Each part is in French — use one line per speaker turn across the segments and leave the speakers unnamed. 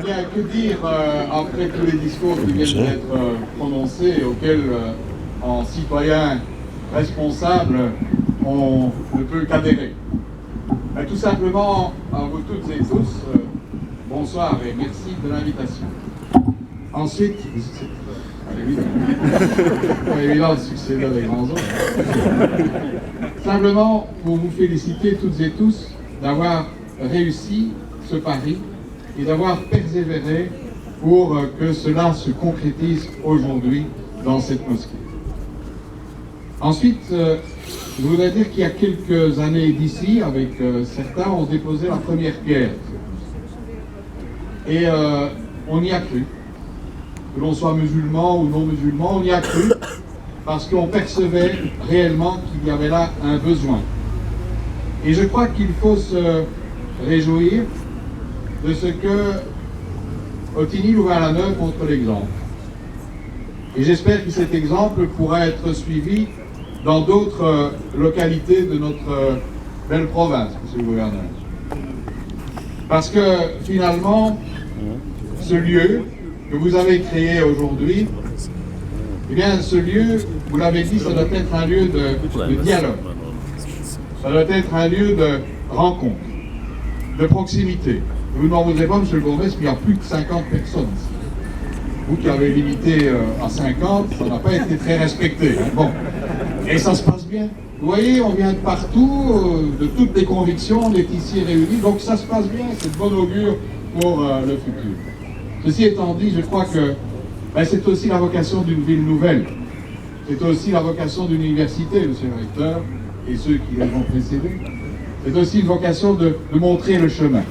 Bien, que dire après tous les discours qui viennent d'être prononcés et auxquels, en citoyen responsable, on ne peut qu'adhérer. Tout simplement, à vous toutes et tous, bonsoir et merci de l'invitation. Ensuite, c'est évident de succéder à des grands hommes. Simplement pour vous féliciter toutes et tous d'avoir réussi ce pari et d'avoir persévéré pour que cela se concrétise aujourd'hui dans cette mosquée. Ensuite, je voudrais dire qu'il y a quelques années d'ici, avec certains, on déposait la première pierre. Et on y a cru. Que l'on soit musulman ou non musulman, on y a cru parce qu'on percevait réellement qu'il y avait là un besoin. Et je crois qu'il faut se réjouir de ce que Ottignies-Louvain-la-Neuve montre l'exemple. Et j'espère que cet exemple pourra être suivi dans d'autres localités de notre belle province, monsieur le gouverneur. Parce que finalement, ce lieu que vous avez créé aujourd'hui, eh bien ce lieu, vous l'avez dit, ça doit être un lieu de dialogue. Ça doit être un lieu de rencontre, de proximité. Vous n'en voudrez pas, monsieur le bourgmestre, mais il y a plus de 50 personnes ici. Vous qui avez limité à 50, ça n'a pas été très respecté. Bon. Et ça se passe bien. Vous voyez, on vient de partout, de toutes les convictions, on est ici réunis, donc ça se passe bien, c'est de bon augure pour le futur. Ceci étant dit, je crois que c'est aussi la vocation d'une ville nouvelle. C'est aussi la vocation d'une université, monsieur le recteur, et ceux qui l'ont précédé. C'est aussi une vocation de montrer le chemin.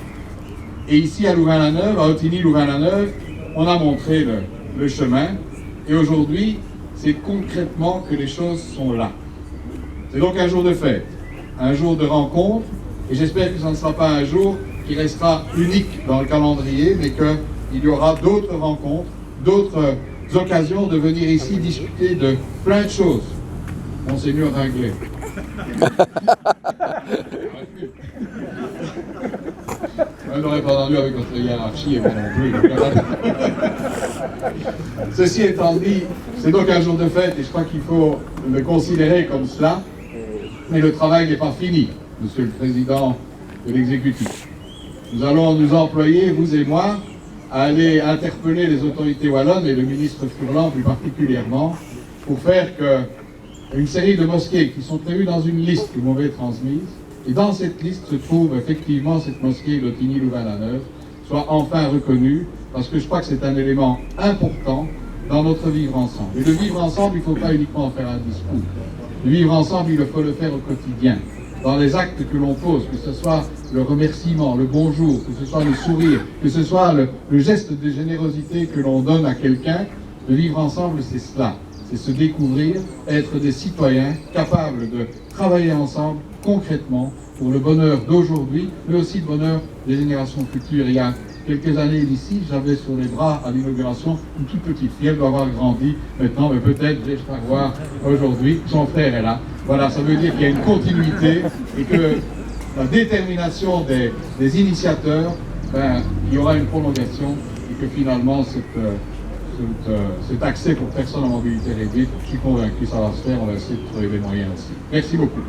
Et ici à Louvain-la-Neuve, à Ottignies-Louvain-la-Neuve, on a montré le chemin. Et aujourd'hui, c'est concrètement que les choses sont là. C'est donc un jour de fête, un jour de rencontre. Et j'espère que ce ne sera pas un jour qui restera unique dans le calendrier, mais qu'il y aura d'autres rencontres, d'autres occasions de venir ici discuter de plein de choses. Monseigneur Ringlet. On n'aurait pas entendu avec notre hiérarchie et moi non plus. Ceci étant dit, c'est donc un jour de fête et je crois qu'il faut le considérer comme cela. Mais le travail n'est pas fini, monsieur le président de l'exécutif. Nous allons nous employer, vous et moi, à aller interpeller les autorités wallonnes et le ministre Furlan plus particulièrement pour faire qu'une série de mosquées qui sont prévues dans une liste que vous m'avez transmise, et dans cette liste se trouve effectivement cette mosquée d'Ottignies-Louvain-la-Neuve, soit enfin reconnue, parce que je crois que c'est un élément important dans notre vivre ensemble. Et le vivre ensemble, il ne faut pas uniquement faire un discours. Le vivre ensemble, il faut le faire au quotidien, dans les actes que l'on pose, que ce soit le remerciement, le bonjour, que ce soit le sourire, que ce soit le geste de générosité que l'on donne à quelqu'un. Le vivre ensemble, c'est cela. C'est se découvrir, être des citoyens capables de travailler ensemble concrètement pour le bonheur d'aujourd'hui, mais aussi le bonheur des générations futures. Il y a quelques années d'ici, j'avais sur les bras à l'inauguration une toute petite fille, elle doit avoir grandi maintenant, mais peut-être vais-je la voir aujourd'hui. Son frère est là. Voilà, ça veut dire qu'il y a une continuité et que la détermination des initiateurs, il y aura une prolongation et que finalement cet accès pour personnes en mobilité réduite, je suis convaincu que ça va se faire, on va essayer de trouver des moyens aussi. Merci beaucoup.